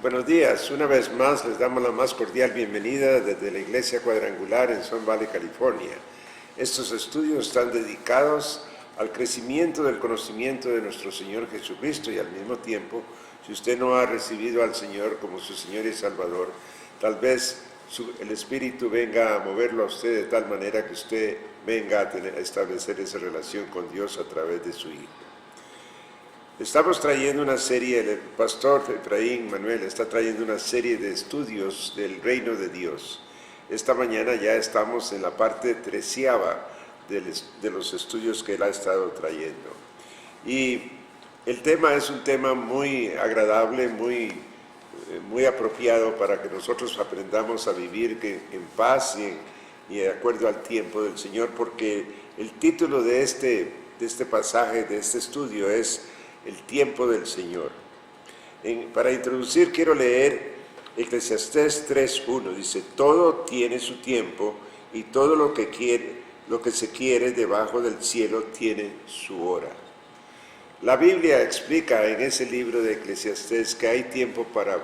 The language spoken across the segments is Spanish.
Buenos días, una vez más les damos la más cordial bienvenida desde la Iglesia Cuadrangular en Sun Valley, California. Estos estudios están dedicados al crecimiento del conocimiento de nuestro Señor Jesucristo y al mismo tiempo, si usted no ha recibido al Señor como su Señor y Salvador, tal vez el Espíritu venga a moverlo a usted de tal manera que usted venga a establecer esa relación con Dios a través de su Hijo. Estamos trayendo una serie, el pastor Efraín Manuel está trayendo una serie de estudios del reino de Dios. Esta mañana ya estamos en la parte 13ª de los estudios que él ha estado trayendo. Y el tema es un tema muy agradable, muy apropiado para que nosotros aprendamos a vivir en paz y de acuerdo al tiempo del Señor, porque el título de este pasaje, de este estudio es el tiempo del Señor. Para introducir quiero leer Eclesiastés 3:1. Dice: todo tiene su tiempo y todo lo que se quiere debajo del cielo tiene su hora. La Biblia explica en ese libro de Eclesiastés que hay tiempo para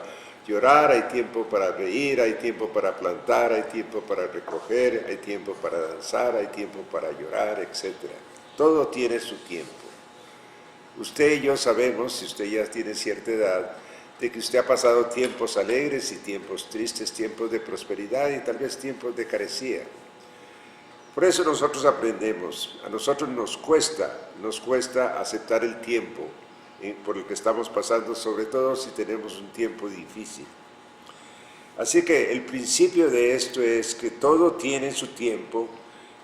llorar, hay tiempo para reír, hay tiempo para plantar, hay tiempo para recoger, hay tiempo para danzar, hay tiempo para llorar, etc. Todo tiene su tiempo. Usted y yo sabemos, si usted ya tiene cierta edad, de que usted ha pasado tiempos alegres y tiempos tristes, tiempos de prosperidad y tal vez tiempos de carecía. Por eso nosotros aprendemos, a nosotros nos cuesta aceptar el tiempo por el que estamos pasando, sobre todo si tenemos un tiempo difícil. Así que el principio de esto es que todo tiene su tiempo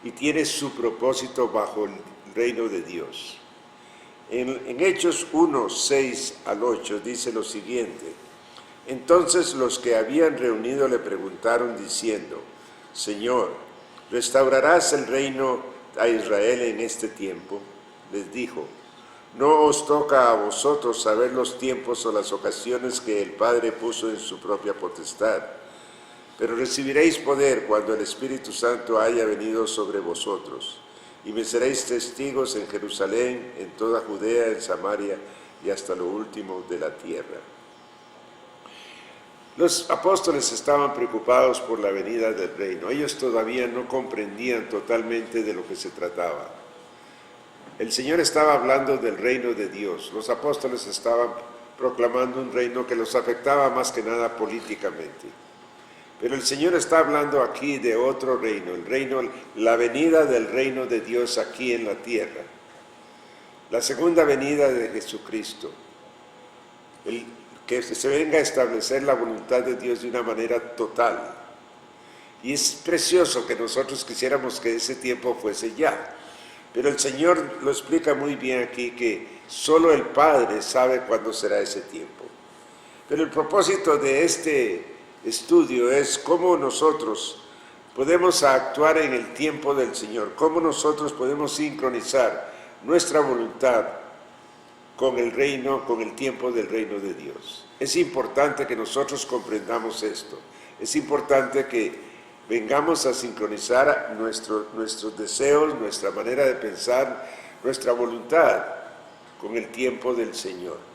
y tiene su propósito bajo el reino de Dios. En Hechos 1, 6 al 8 dice lo siguiente: entonces los que habían reunido le preguntaron diciendo: Señor, ¿restaurarás el reino a Israel en este tiempo? Les dijo: no os toca a vosotros saber los tiempos o las ocasiones que el Padre puso en su propia potestad, pero recibiréis poder cuando el Espíritu Santo haya venido sobre vosotros. Y me seréis testigos en Jerusalén, en toda Judea, en Samaria y hasta lo último de la tierra. Los apóstoles estaban preocupados por la venida del reino. Ellos todavía no comprendían totalmente de lo que se trataba. El Señor estaba hablando del reino de Dios. Los apóstoles estaban proclamando un reino que los afectaba más que nada políticamente. Pero el Señor está hablando aquí de otro reino, la venida del reino de Dios aquí en la tierra. La segunda venida de Jesucristo. Que se venga a establecer la voluntad de Dios de una manera total. Y es precioso que nosotros quisiéramos que ese tiempo fuese ya. Pero el Señor lo explica muy bien aquí, que solo el Padre sabe cuándo será ese tiempo. Pero el propósito de este estudio es cómo nosotros podemos actuar en el tiempo del Señor, cómo nosotros podemos sincronizar nuestra voluntad con el reino, con el tiempo del reino de Dios. Es importante que nosotros comprendamos esto. Es importante que vengamos a sincronizar nuestros deseos, nuestra manera de pensar, nuestra voluntad con el tiempo del Señor.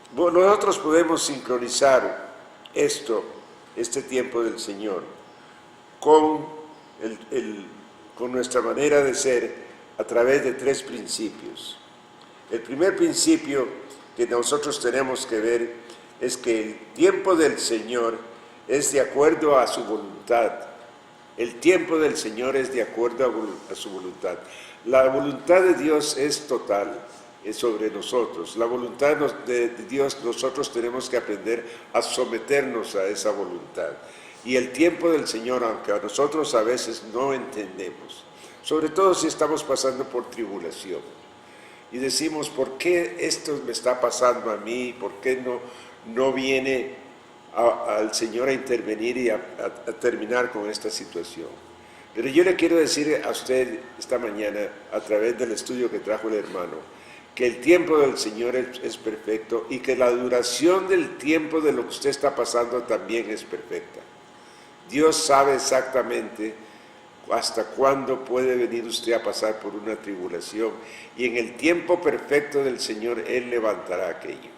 Bueno, nosotros podemos sincronizar este tiempo del Señor con nuestra manera de ser a través de 3 principios. El primer principio que nosotros tenemos que ver es que el tiempo del Señor es de acuerdo a su voluntad. El tiempo del Señor es de acuerdo a su voluntad. La voluntad de Dios es total, es sobre nosotros. La voluntad de Dios, nosotros tenemos que aprender a someternos a esa voluntad. Y el tiempo del Señor, aunque a nosotros a veces no entendemos, sobre todo si estamos pasando por tribulación, y decimos: ¿por qué esto me está pasando a mí? ¿Por qué no viene al Señor a intervenir y a terminar con esta situación? Pero yo le quiero decir a usted esta mañana, a través del estudio que trajo el hermano, que el tiempo del Señor es perfecto y que la duración del tiempo de lo que usted está pasando también es perfecta. Dios sabe exactamente hasta cuándo puede venir usted a pasar por una tribulación, y en el tiempo perfecto del Señor Él levantará aquello.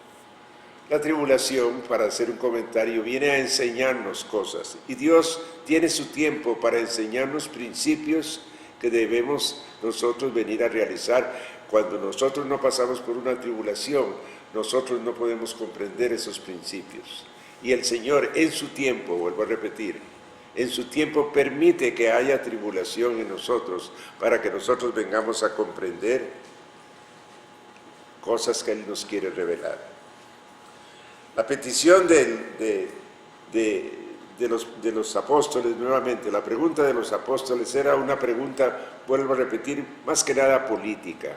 La tribulación, para hacer un comentario, viene a enseñarnos cosas. Y Dios tiene su tiempo para enseñarnos principios que debemos nosotros venir a realizar. Cuando nosotros no pasamos por una tribulación, nosotros no podemos comprender esos principios. Y el Señor en su tiempo, vuelvo a repetir, en su tiempo permite que haya tribulación en nosotros para que nosotros vengamos a comprender cosas que Él nos quiere revelar. La petición de los apóstoles, nuevamente, la pregunta de los apóstoles era una pregunta, vuelvo a repetir, más que nada política.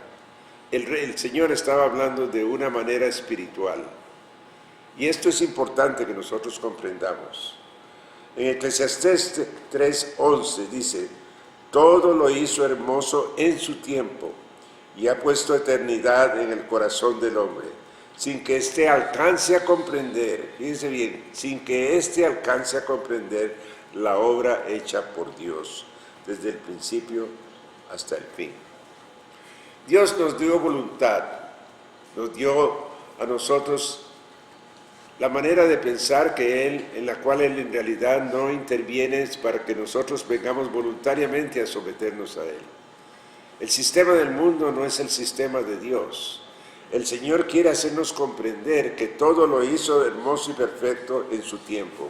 El Señor estaba hablando de una manera espiritual. Y esto es importante que nosotros comprendamos. En Eclesiastés 3:11 dice, todo lo hizo hermoso en su tiempo y ha puesto eternidad en el corazón del hombre, sin que éste alcance a comprender, fíjense bien, sin que éste alcance a comprender la obra hecha por Dios, desde el principio hasta el fin. Dios nos dio voluntad, nos dio a nosotros la manera de pensar en la cual Él en realidad no interviene para que nosotros vengamos voluntariamente a someternos a Él. El sistema del mundo no es el sistema de Dios. El Señor quiere hacernos comprender que todo lo hizo hermoso y perfecto en su tiempo.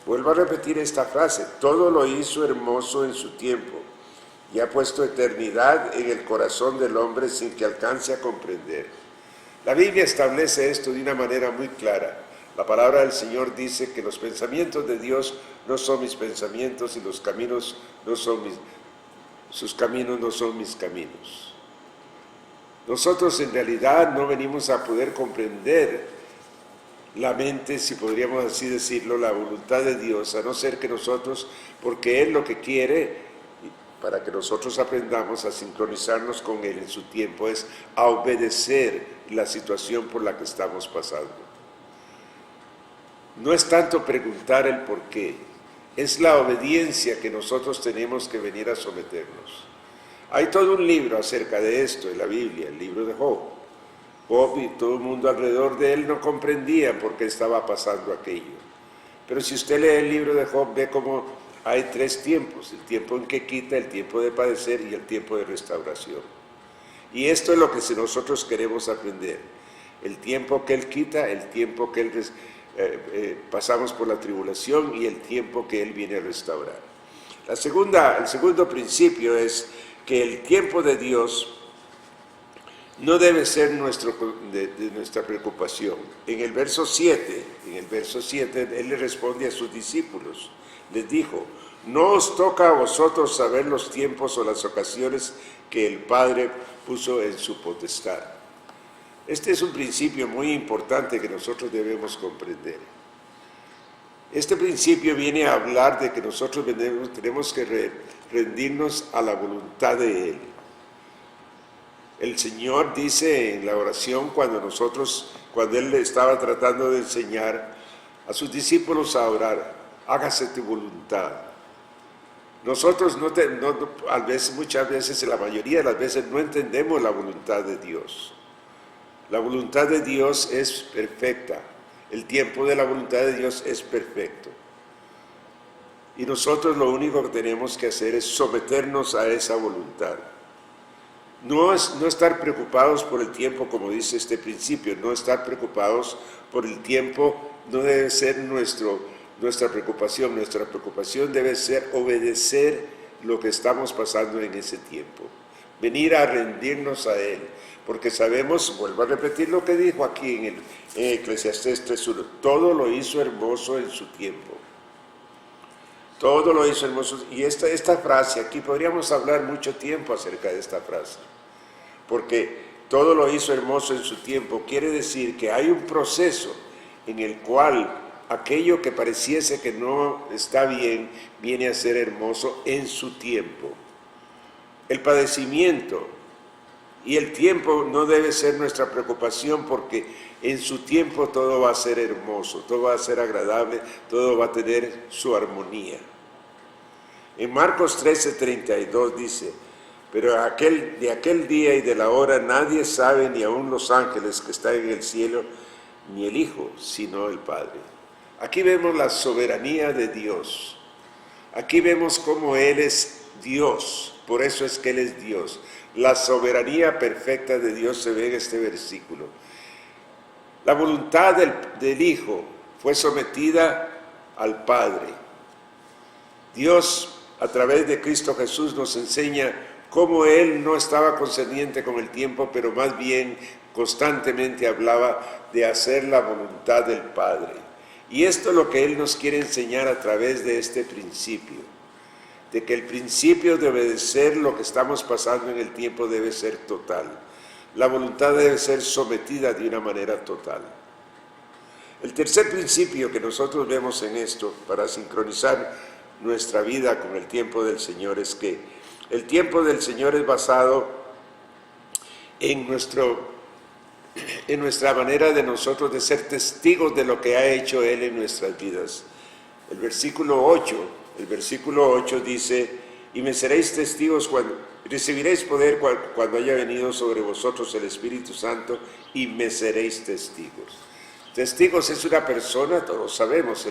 Vuelvo a repetir esta frase, todo lo hizo hermoso en su tiempo y ha puesto eternidad en el corazón del hombre sin que alcance a comprender. La Biblia establece esto de una manera muy clara. La palabra del Señor dice que los pensamientos de Dios no son mis pensamientos y los caminos no son sus caminos no son mis caminos. Nosotros en realidad no venimos a poder comprender la mente, si podríamos así decirlo, la voluntad de Dios, a no ser que nosotros, porque Él lo que quiere, para que nosotros aprendamos a sincronizarnos con Él en su tiempo, es a obedecer la situación por la que estamos pasando. No es tanto preguntar el por qué, es la obediencia que nosotros tenemos que venir a someternos. Hay todo un libro acerca de esto en la Biblia, el libro de Job. Job y todo el mundo alrededor de él no comprendían por qué estaba pasando aquello. Pero si usted lee el libro de Job, ve cómo hay tres tiempos: el tiempo en que quita, el tiempo de padecer y el tiempo de restauración. Y esto es lo que nosotros queremos aprender. El tiempo que Él quita, el tiempo que pasamos por la tribulación y el tiempo que Él viene a restaurar. El segundo principio es que el tiempo de Dios no debe ser de nuestra preocupación. En el verso 7, Él le responde a sus discípulos. Les dijo, no os toca a vosotros saber los tiempos o las ocasiones que el Padre puso en su potestad. Este es un principio muy importante que nosotros debemos comprender. Este principio viene a hablar de que nosotros tenemos que rendirnos a la voluntad de Él. El Señor dice en la oración cuando Él estaba tratando de enseñar a sus discípulos a orar, hágase tu voluntad. Nosotros muchas veces, la mayoría de las veces, no entendemos la voluntad de Dios. La voluntad de Dios es perfecta. El tiempo de la voluntad de Dios es perfecto. Y nosotros lo único que tenemos que hacer es someternos a esa voluntad. No estar preocupados por el tiempo, como dice este principio, no estar preocupados por el tiempo no debe ser nuestra preocupación. Nuestra preocupación debe ser obedecer lo que estamos pasando en ese tiempo. Venir a rendirnos a Él, porque sabemos, vuelvo a repetir lo que dijo aquí en Eclesiastés 3:1, todo lo hizo hermoso en su tiempo. Todo lo hizo hermoso. Y esta frase, aquí podríamos hablar mucho tiempo acerca de esta frase, porque todo lo hizo hermoso en su tiempo quiere decir que hay un proceso en el cual aquello que pareciese que no está bien, viene a ser hermoso en su tiempo. El padecimiento y el tiempo no debe ser nuestra preocupación, porque en su tiempo todo va a ser hermoso, todo va a ser agradable, todo va a tener su armonía. En Marcos 13:32 dice, pero de aquel día y de la hora nadie sabe, ni aun los ángeles que están en el cielo, ni el Hijo, sino el Padre. Aquí vemos la soberanía de Dios. Aquí vemos cómo Él es Dios, por eso es que Él es Dios. La soberanía perfecta de Dios se ve en este versículo. La voluntad del Hijo fue sometida al Padre. Dios, a través de Cristo Jesús, nos enseña cómo Él no estaba concerniente con el tiempo, pero más bien constantemente hablaba de hacer la voluntad del Padre. Y esto es lo que Él nos quiere enseñar a través de este principio, de que el principio de obedecer lo que estamos pasando en el tiempo debe ser total. La voluntad debe ser sometida de una manera total. El tercer principio que nosotros vemos en esto, para sincronizar nuestra vida con el tiempo del Señor, es que el tiempo del Señor es basado en nuestra manera de nosotros de ser testigos de lo que ha hecho Él en nuestras vidas. El versículo 8 dice: y me seréis testigos cuando recibiréis poder cuando haya venido sobre vosotros el Espíritu Santo, y me seréis testigos. Testigos es una persona, todos sabemos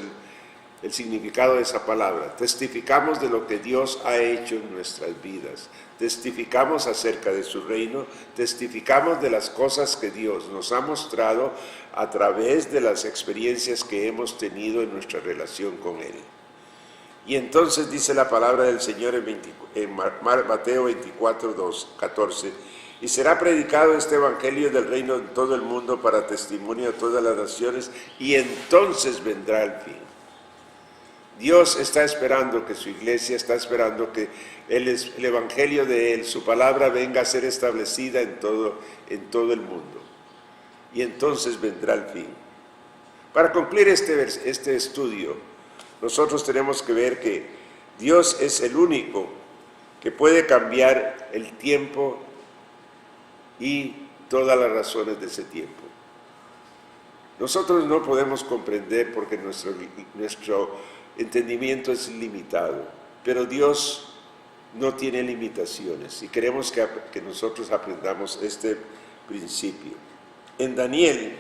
el significado de esa palabra. Testificamos de lo que Dios ha hecho en nuestras vidas. Testificamos acerca de su reino. Testificamos de las cosas que Dios nos ha mostrado a través de las experiencias que hemos tenido en nuestra relación con Él. Y entonces dice la palabra del Señor en Mateo 24:14: y será predicado este evangelio del reino en todo el mundo para testimonio a todas las naciones, y entonces vendrá el fin. Dios está esperando que su iglesia, está esperando que el evangelio de Él, su palabra, venga a ser establecida en todo el mundo. Y entonces vendrá el fin. Para concluir este estudio, nosotros tenemos que ver que Dios es el único que puede cambiar el tiempo y todas las razones de ese tiempo. Nosotros no podemos comprender porque nuestro entendimiento es limitado, pero Dios no tiene limitaciones y queremos que nosotros aprendamos este principio. En Daniel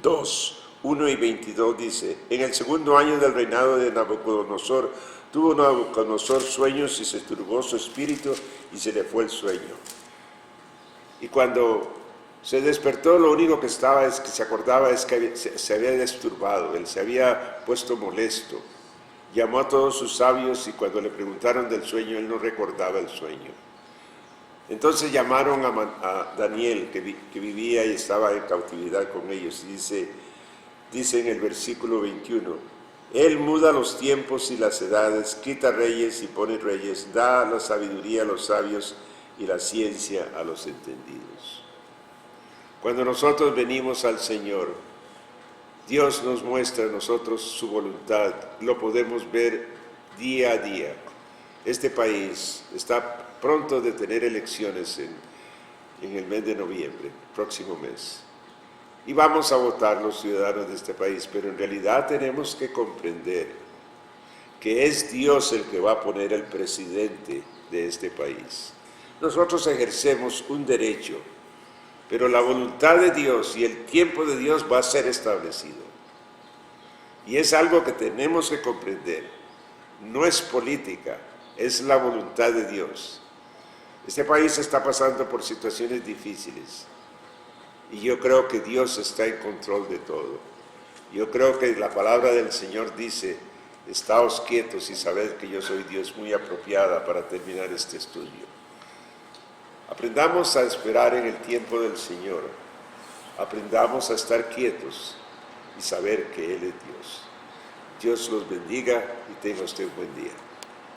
2:1-22 dice: en el segundo año del reinado de Nabucodonosor, tuvo Nabucodonosor sueños y se turbó su espíritu y se le fue el sueño. Y cuando se despertó, lo único que se acordaba es que se había disturbado, él se había puesto molesto. Llamó a todos sus sabios y cuando le preguntaron del sueño, él no recordaba el sueño. Entonces llamaron a Daniel, que vivía y estaba en cautividad con ellos, y dice en el versículo 21: Él muda los tiempos y las edades, quita reyes y pone reyes, da la sabiduría a los sabios y la ciencia a los entendidos. Cuando nosotros venimos al Señor, Dios nos muestra a nosotros su voluntad, lo podemos ver día a día. Este país está pronto de tener elecciones en el mes de noviembre, próximo mes. Y vamos a votar los ciudadanos de este país, pero en realidad tenemos que comprender que es Dios el que va a poner el presidente de este país. Nosotros ejercemos un derecho, pero la voluntad de Dios y el tiempo de Dios va a ser establecido. Y es algo que tenemos que comprender. No es política, es la voluntad de Dios. Este país está pasando por situaciones difíciles y yo creo que Dios está en control de todo. Yo creo que la palabra del Señor dice: estáos quietos y sabed que yo soy Dios, muy apropiada para terminar este estudio. Aprendamos a esperar en el tiempo del Señor. Aprendamos a estar quietos y saber que Él es Dios. Dios los bendiga y tenga usted un buen día.